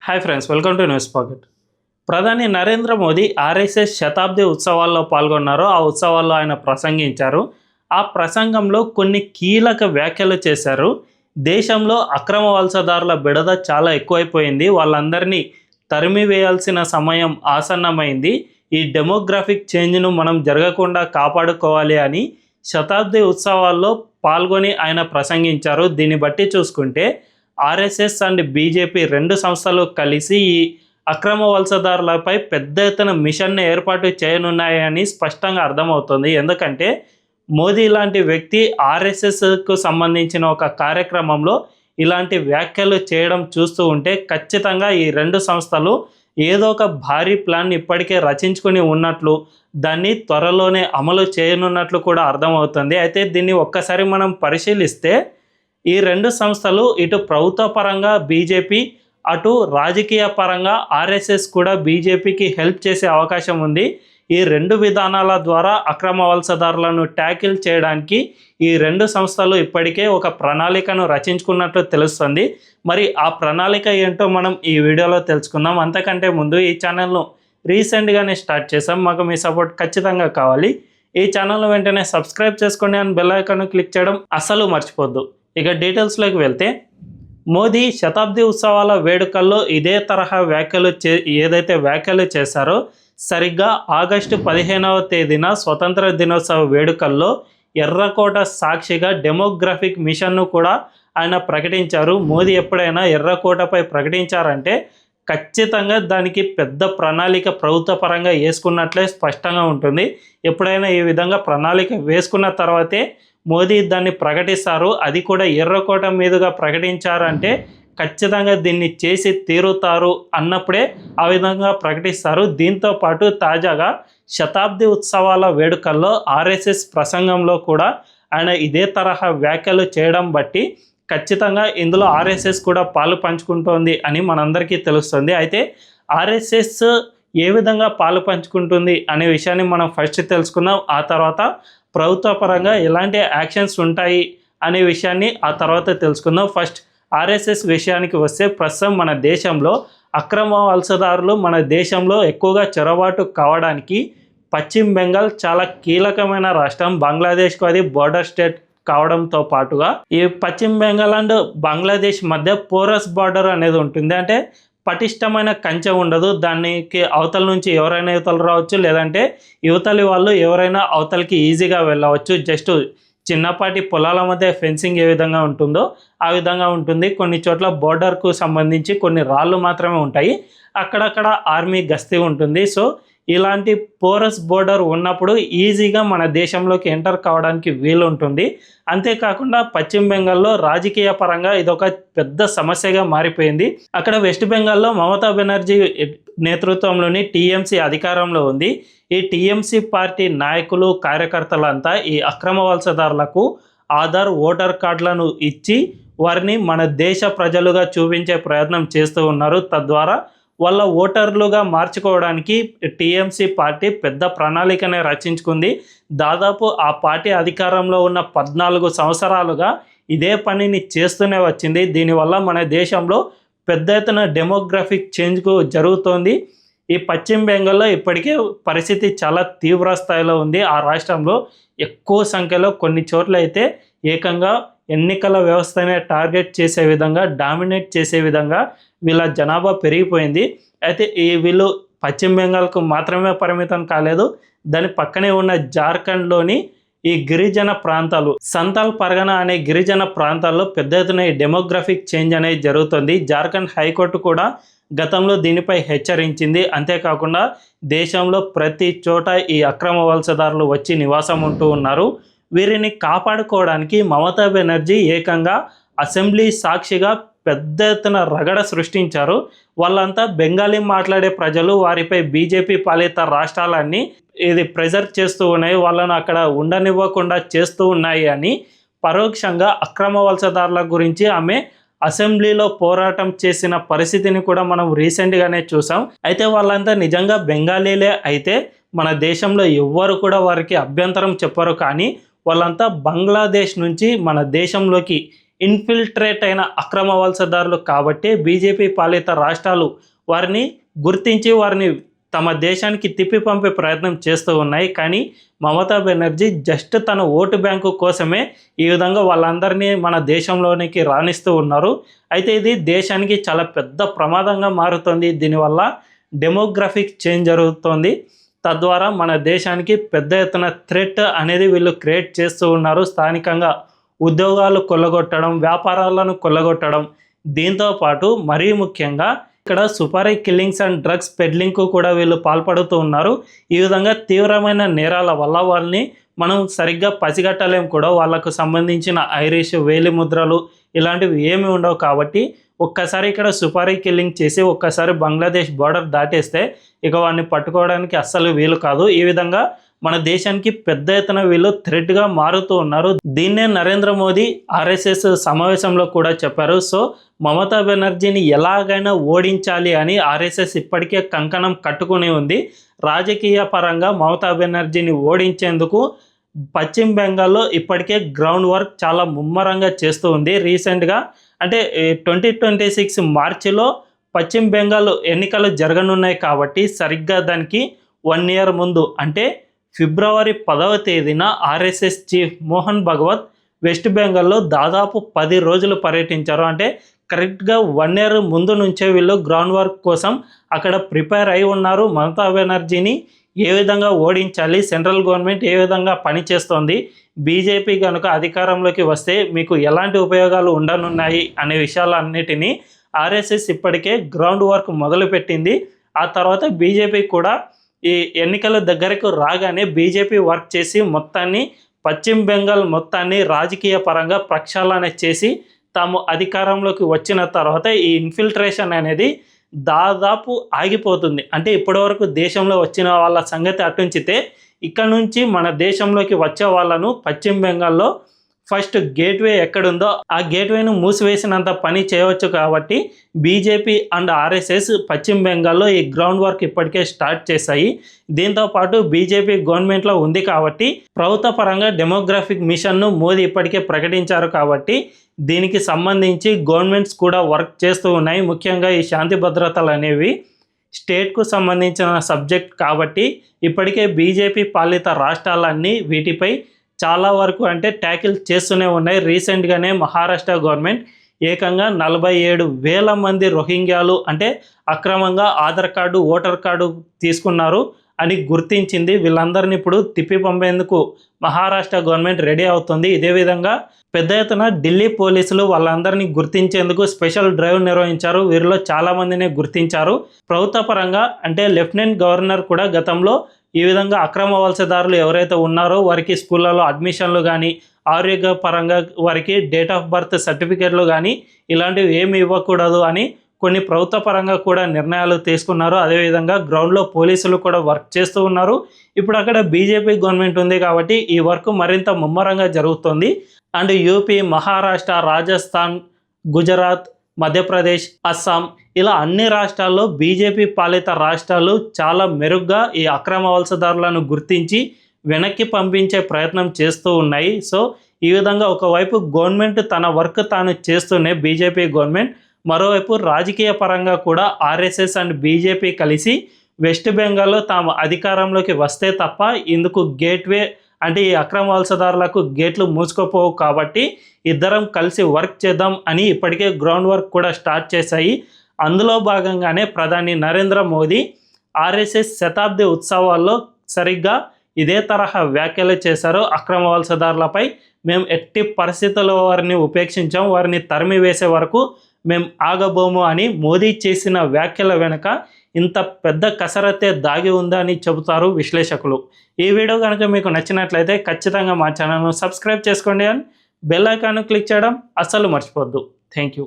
Hi friends, welcome to news pocket. ప్రధాని Narendra Modi RSS శతాబ్ది ఉత్సవాల్లో పాల్గొన్నారు. ఆ ఉత్సవాల్లో ఆయన ప్రసంగించారు. ఆ ప్రసంగంలో కొన్ని కీలక వ్యాఖ్యలు చేశారు. దేశంలో అక్రమ వలసదారుల బిడద చాలా ఎక్కువైపోయింది. వాళ్ళందరినీ తరిమివేయాల్సిన సమయం ఆసన్నమైంది. ఈ డెమోగ్రాఫిక్ చేంజ్ను మనం జరగకుండా కాపాడుకోవాలి అని శతాబ్ది ఉత్సవాల్లో పాల్గొని ఆయన ప్రసంగించారు. దీన్ని బట్టి చూసుకుంటే ఆర్ఎస్ఎస్ అండ్ బీజేపీ రెండు సంస్థలు కలిసి ఈ అక్రమ వలసదారులపై పెద్ద ఎత్తున మిషన్ను ఏర్పాటు చేయనున్నాయని స్పష్టంగా అర్థమవుతుంది. ఎందుకంటే మోదీ లాంటి వ్యక్తి ఆర్ఎస్ఎస్కు సంబంధించిన ఒక కార్యక్రమంలో ఇలాంటి వ్యాఖ్యలు చేయడం చూస్తూ ఉంటే ఖచ్చితంగా ఈ రెండు సంస్థలు ఏదో ఒక భారీ ప్లాన్ ఇప్పటికే రచించుకుని ఉన్నట్లు, దాన్ని త్వరలోనే అమలు చేయనున్నట్లు కూడా అర్థమవుతుంది. అయితే దీన్ని ఒక్కసారి మనం పరిశీలిస్తే ఈ రెండు సంస్థలు ఇటు ప్రభుత్వ పరంగా బీజేపీ, అటు రాజకీయ పరంగా ఆర్ఎస్ఎస్ కూడా బీజేపీకి హెల్ప్ చేసే అవకాశం ఉంది. ఈ రెండు విధానాల ద్వారా అక్రమ వలసదారులను ట్యాకిల్ చేయడానికి ఈ రెండు సంస్థలు ఇప్పటికే ఒక ప్రణాళికను రచించుకున్నట్లు తెలుస్తుంది. మరి ఆ ప్రణాళిక ఏంటో మనం ఈ వీడియోలో తెలుసుకుందాం. అంతకంటే ముందు ఈ ఛానల్ను రీసెంట్గానే స్టార్ట్ చేసాం. మాకు మీ సపోర్ట్ ఖచ్చితంగా కావాలి. ఈ ఛానల్ను వెంటనే సబ్స్క్రైబ్ చేసుకోండి అని బెల్ ఐకాన్ను క్లిక్ చేయడం అస్సలు మర్చిపోద్దు. ఇక డీటెయిల్స్లోకి వెళ్తే, మోదీ శతాబ్ది ఉత్సవాల వేడుకల్లో ఇదే తరహా ఏదైతే వ్యాఖ్యలు చేశారో సరిగ్గా ఆగస్టు 15వ తేదీన స్వతంత్ర దినోత్సవ వేడుకల్లో ఎర్రకోట సాక్షిగా డెమోగ్రాఫిక్ మిషన్ను కూడా ఆయన ప్రకటించారు. మోదీ ఎప్పుడైనా ఎర్రకోటపై ప్రకటించారంటే ఖచ్చితంగా దానికి పెద్ద ప్రణాళిక ప్రభుత్వ పరంగా వేసుకున్నట్లే స్పష్టంగా ఉంటుంది. ఎప్పుడైనా ఈ విధంగా ప్రణాళిక వేసుకున్న తర్వాతే మోదీ దాన్ని ప్రకటిస్తారు. అది కూడా ఎర్రకోట మీదుగా ప్రకటించారంటే ఖచ్చితంగా దీన్ని చేసి తీరుతారు అన్నప్పుడే ఆ విధంగా ప్రకటిస్తారు. దీంతో పాటు తాజాగా శతాబ్ది ఉత్సవాల వేడుకల్లో ఆర్ఎస్ఎస్ ప్రసంగంలో కూడా ఆయన ఇదే తరహా వ్యాఖ్యలు చేయడం బట్టి ఖచ్చితంగా ఇందులో ఆర్ఎస్ఎస్ కూడా పాలు పంచుకుంటోంది అని మనందరికీ తెలుస్తుంది. అయితే ఆర్ఎస్ఎస్ ఏ విధంగా పాలు పంచుకుంటుంది అనే విషయాన్ని మనం ఫస్ట్ తెలుసుకుందాం. ఆ తర్వాత ప్రభుత్వ పరంగా ఎలాంటి యాక్షన్స్ ఉంటాయి అనే విషయాన్ని ఆ తర్వాత తెలుసుకుందాం. ఫస్ట్ ఆర్ఎస్ఎస్ విషయానికి వస్తే, ప్రస్తుతం మన దేశంలో అక్రమ వలసదారులు మన దేశంలో ఎక్కువగా చొరబాటు కావడానికి పశ్చిమ బెంగాల్ చాలా కీలకమైన రాష్ట్రం. బంగ్లాదేశ్కు అది బోర్డర్ స్టేట్ కావడంతో పాటుగా ఈ పశ్చిమ బెంగాల్ అండ్ బంగ్లాదేశ్ మధ్య పోరస్ బార్డర్ అనేది ఉంటుంది. అంటే పటిష్టమైన కంచె ఉండదు. దానికి అవతల నుంచి ఎవరైనా యువతలు రావచ్చు, లేదంటే యువతలి వాళ్ళు ఎవరైనా అవతలకి ఈజీగా వెళ్ళవచ్చు. జస్ట్ చిన్నపాటి పొలాల మధ్య ఫెన్సింగ్ ఏ విధంగా ఉంటుందో ఆ విధంగా ఉంటుంది. కొన్ని చోట్ల బోర్డర్కు సంబంధించి కొన్ని రాళ్ళు మాత్రమే ఉంటాయి. అక్కడక్కడ ఆర్మీ గస్తీ ఉంటుంది. సో ఇలాంటి పోరస్ బోర్డర్ ఉన్నప్పుడు ఈజీగా మన దేశంలోకి ఎంటర్ కావడానికి వీలు ఉంటుంది. అంతేకాకుండా పశ్చిమ బెంగాల్లో రాజకీయ పరంగా ఇదొక పెద్ద సమస్యగా మారిపోయింది. అక్కడ వెస్ట్ బెంగాల్లో మమతా బెనర్జీ నేతృత్వంలోని టీఎంసీ అధికారంలో ఉంది. ఈ టీఎంసీ పార్టీ నాయకులు, కార్యకర్తలంతా ఈ అక్రమ వలసదారులకు ఆధార్, ఓటర్ కార్డులను ఇచ్చి వారిని మన దేశ ప్రజలుగా చూపించే ప్రయత్నం చేస్తూ ఉన్నారు. తద్వారా వాళ్ళ ఓటర్లుగా మార్చుకోవడానికి టీఎంసీ పార్టీ పెద్ద ప్రణాళికనే రచించుకుంది. దాదాపు ఆ పార్టీ అధికారంలో ఉన్న 14 సంవత్సరాలుగా ఇదే పనిని చేస్తూనే వచ్చింది. దీనివల్ల మన దేశంలో పెద్ద ఎత్తున డెమోగ్రాఫిక్ చేంజ్కు జరుగుతోంది. ఈ పశ్చిమ బెంగాల్లో ఇప్పటికే పరిస్థితి చాలా తీవ్ర స్థాయిలో ఉంది. ఆ రాష్ట్రంలో ఎక్కువ సంఖ్యలో కొన్ని చోట్ల అయితే ఏకంగా ఎన్నికల వ్యవస్థనే టార్గెట్ చేసే విధంగా, డామినేట్ చేసే విధంగా వీళ్ళ జనాభా పెరిగిపోయింది. అయితే వీళ్ళు పశ్చిమ బెంగాల్కు మాత్రమే పరిమితం కాలేదు. దాని పక్కనే ఉన్న జార్ఖండ్లోని ఈ గిరిజన ప్రాంతాలు, సంతాల్ పరగన అనే గిరిజన ప్రాంతాల్లో పెద్ద ఎత్తున ఈ డెమోగ్రాఫిక్ చేంజ్ అనేది జరుగుతుంది. జార్ఖండ్ హైకోర్టు కూడా గతంలో దీనిపై హెచ్చరించింది. అంతేకాకుండా దేశంలో ప్రతి చోట ఈ అక్రమ వలసదారులు వచ్చి నివాసం ఉంటూ ఉన్నారు. వీరిని కాపాడుకోవడానికి మమతా బెనర్జీ ఏకంగా అసెంబ్లీ సాక్షిగా పెద్ద ఎత్తున రగడ సృష్టించారు. వాళ్ళంతా బెంగాలీ మాట్లాడే ప్రజలు, వారిపై బీజేపీ పాలిత రాష్ట్రాలన్నీ ఇది ప్రెజర్ చేస్తూ ఉన్నాయి, వాళ్ళను అక్కడ ఉండనివ్వకుండా చేస్తూ ఉన్నాయి అని పరోక్షంగా అక్రమ వలసదారుల గురించి ఆమె అసెంబ్లీలో పోరాటం చేసిన పరిస్థితిని కూడా మనం రీసెంట్గానే చూసాం. అయితే వాళ్ళంతా నిజంగా బెంగాలీలే అయితే మన దేశంలో ఎవ్వరు కూడా వారికి అభ్యంతరం చెప్పరు. కానీ వాళ్ళంతా బంగ్లాదేశ్ నుంచి మన దేశంలోకి ఇన్ఫిల్ట్రేట్ అయిన అక్రమ వలసదారులు కాబట్టి బీజేపీ పాలిత రాష్ట్రాలు వారిని గుర్తించి వారిని తమ దేశానికి తిప్పి పంపే ప్రయత్నం చేస్తూ ఉన్నాయి. కానీ మమతా బెనర్జీ జస్ట్ తన ఓటు బ్యాంకు కోసమే ఈ విధంగా వాళ్ళందరినీ మన దేశంలోనికి రాణిస్తూ ఉన్నారు. అయితే ఇది దేశానికి చాలా పెద్ద ప్రమాదంగా మారుతుంది. దీనివల్ల డెమోగ్రఫిక్ చేంజ్ జరుగుతుంది. తద్వారా మన దేశానికి పెద్ద ఎత్తున థ్రెట్ అనేది వీళ్ళు క్రియేట్ చేస్తూ ఉన్నారు. స్థానికంగా ఉద్యోగాలు కొల్లగొట్టడం, వ్యాపారాలను కొల్లగొట్టడం, దీంతోపాటు మరీ ముఖ్యంగా ఇక్కడ సుపారీ కిల్లింగ్స్ అండ్ డ్రగ్స్ పెడ్లింగ్కు కూడా వీళ్ళు పాల్పడుతూ ఉన్నారు. ఈ విధంగా తీవ్రమైన నేరాల వల్ల వాళ్ళని మనం సరిగ్గా పసిగట్టలేం కూడా. వాళ్ళకు సంబంధించిన ఐరిష్ వేలి ముద్రలు ఇలాంటివి ఏమి ఉండవు. కాబట్టి ఒక్కసారి ఇక్కడ సుపారీ కిల్లింగ్ చేసి ఒక్కసారి బంగ్లాదేశ్ బార్డర్ దాటేస్తే ఇక వాడిని పట్టుకోవడానికి అస్సలు వీలు కాదు. ఈ విధంగా మన దేశానికి పెద్ద ఎత్తున వీళ్ళు థ్రెట్గా మారుతూ ఉన్నారు. దీన్నే నరేంద్ర మోదీ ఆర్ఎస్ఎస్ సమావేశంలో కూడా చెప్పారు. సో మమతా బెనర్జీని ఎలాగైనా ఓడించాలి అని ఆర్ఎస్ఎస్ ఇప్పటికే కంకణం కట్టుకుని ఉంది. రాజకీయ పరంగా మమతా బెనర్జీని ఓడించేందుకు పశ్చిమ బెంగాల్లో ఇప్పటికే గ్రౌండ్ వర్క్ చాలా ముమ్మరంగా చేస్తూ ఉంది. రీసెంట్గా అంటే 2026 మార్చిలో పశ్చిమ బెంగాల్ ఎన్నికలు జరగనున్నాయి కాబట్టి సరిగ్గా దానికి 1 ఇయర్ ముందు అంటే ఫిబ్రవరి 10వ తేదీన RSS chief Mohan Bhagwat west బెంగాల్లో దాదాపు 10 రోజులు పర్యటించారు. అంటే కరెక్ట్గా 1 ఇయర్ ముందు నుంచే వీళ్ళు గ్రౌండ్ వర్క్ కోసం అక్కడ ప్రిపేర్ అయి ఉన్నారు. మమతా బెనర్జీని ఏ విధంగా ఓడించాలి, సెంట్రల్ గవర్నమెంట్ ఏ విధంగా పనిచేస్తోంది, బీజేపీ కనుక అధికారంలోకి వస్తే మీకు ఎలాంటి ఉపయోగాలు ఉండనున్నాయి అనే విషయాలన్నిటినీ ఆర్ఎస్ఎస్ ఇప్పటికే గ్రౌండ్ వర్క్ మొదలుపెట్టింది. ఆ తర్వాత బీజేపీ కూడా ఈ ఎన్నికల దగ్గరకు రాగానే బీజేపీ వర్క్ చేసి మొత్తాన్ని పశ్చిమ బెంగాల్ మొత్తాన్ని రాజకీయ పరంగా ప్రక్షాళన చేసి తాము అధికారంలోకి వచ్చిన తర్వాత ఈ ఇన్ఫిల్ట్రేషన్ అనేది దాదాపు ఆగిపోతుంది. అంటే ఇప్పటివరకు దేశంలో వచ్చిన వాళ్ళ సంగతి అటుంచితే ఇక్కడ నుంచి మన దేశంలోకి వచ్చే వాళ్ళను పశ్చిమ బెంగాల్లో ఫస్ట్ గేట్వే ఎక్కడుందో ఆ గేట్వేను మూసివేసినంత పని చేయవచ్చు. కాబట్టి బీజేపీ అండ్ ఆర్ఎస్ఎస్ పశ్చిమ బెంగాల్లో ఈ గ్రౌండ్ వర్క్ ఇప్పటికే స్టార్ట్ చేశాయి. దీంతోపాటు బీజేపీ గవర్నమెంట్లో ఉంది కాబట్టి ప్రభుత్వ పరంగా డెమోగ్రఫిక్ మిషన్ను మోదీ ఇప్పటికే ప్రకటించారు. కాబట్టి దీనికి సంబంధించి గవర్నమెంట్స్ కూడా వర్క్ చేస్తూ ఉన్నాయి. ముఖ్యంగా ఈ శాంతి భద్రతలు అనేవి స్టేట్కు సంబంధించిన సబ్జెక్ట్ కాబట్టి ఇప్పటికే బీజేపీ పాలిత రాష్ట్రాలన్నీ వీటిపై చాలా వరకు అంటే ట్యాకిల్ చేస్తూనే ఉన్నాయి. రీసెంట్గానే మహారాష్ట్ర గవర్నమెంట్ ఏకంగా 47,000 మంది రోహింగ్యాలు అంటే అక్రమంగా ఆధార్ కార్డు, ఓటర్ కార్డు తీసుకున్నారు అని గుర్తించింది. వీళ్ళందరినీ ఇప్పుడు తిప్పి పంపేందుకు మహారాష్ట్ర గవర్నమెంట్ రెడీ అవుతుంది. ఇదే విధంగా పెద్ద ఎత్తున ఢిల్లీ పోలీసులు వాళ్ళందరినీ గుర్తించేందుకు స్పెషల్ డ్రైవ్ నిర్వహించారు. వీరిలో చాలామందిని గుర్తించారు. ప్రభుత్వ పరంగా అంటే లెఫ్టినెంట్ గవర్నర్ కూడా గతంలో ఈ విధంగా అక్రమ వలసదారులు ఎవరైతే ఉన్నారో వారికి స్కూళ్ళలో అడ్మిషన్లు కానీ, ఆరోగ్య పరంగా వారికి డేట్ ఆఫ్ బర్త్ సర్టిఫికేట్లు కానీ ఇలాంటివి ఏమి ఇవ్వకూడదు అని కొన్ని ప్రభుత్వ పరంగా కూడా నిర్ణయాలు తీసుకున్నారు. అదేవిధంగా గ్రౌండ్లో పోలీసులు కూడా వర్క్ చేస్తూ ఉన్నారు. ఇప్పుడు అక్కడ బీజేపీ గవర్నమెంట్ ఉంది కాబట్టి ఈ వర్క్ మరింత ముమ్మరంగా జరుగుతుంది. అండ్ యూపీ, మహారాష్ట్ర, రాజస్థాన్, గుజరాత్, మధ్యప్రదేశ్, అస్సాం ఇలా అన్ని రాష్ట్రాల్లో బీజేపీ పాలిత రాష్ట్రాలు చాలా మెరుగ్గా ఈ అక్రమ వలసదారులను గుర్తించి వెనక్కి పంపించే ప్రయత్నం చేస్తూ ఉన్నాయి. సో ఈ విధంగా ఒకవైపు గవర్నమెంట్ తన వర్క్ తాను చేస్తూనే బీజేపీ గవర్నమెంట్, మరోవైపు రాజకీయ పరంగా కూడా ఆర్ఎస్ఎస్ అండ్ బీజేపీ కలిసి వెస్ట్ బెంగాల్లో తాము అధికారంలోకి వస్తే తప్ప ఇందుకు గేట్వే అంటే ఈ అక్రమ వలసదారులకు గేట్లు మూసుకుపోవు. కాబట్టి ఇద్దరం కలిసి వర్క్ చేద్దాం అని ఇప్పటికే గ్రౌండ్ వర్క్ కూడా స్టార్ట్ చేశాయి. అందులో భాగంగానే ప్రధాని నరేంద్ర మోదీ ఆర్ఎస్ఎస్ శతాబ్ది ఉత్సవాల్లో సరిగ్గా ఇదే తరహా వ్యాఖ్యలు చేశారు. అక్రమ వలసదారులపై మేము ఎట్టి పరిస్థితుల్లో వారిని ఉపేక్షించాం, వారిని తరిమి వేసే వరకు మేము ఆగబోము అని మోదీ చేసిన వ్యాఖ్యల వెనుక ఇంత పెద్ద కసరత్తే దాగి ఉందని చెబుతారు విశ్లేషకులు. ఈ వీడియో కనుక మీకు నచ్చినట్లయితే ఖచ్చితంగా మా ఛానల్ను సబ్స్క్రైబ్ చేసుకోండి అని బెల్ ఐకాన్ క్లిక్ చేయడం అస్సలు మర్చిపోద్దు. Thank you.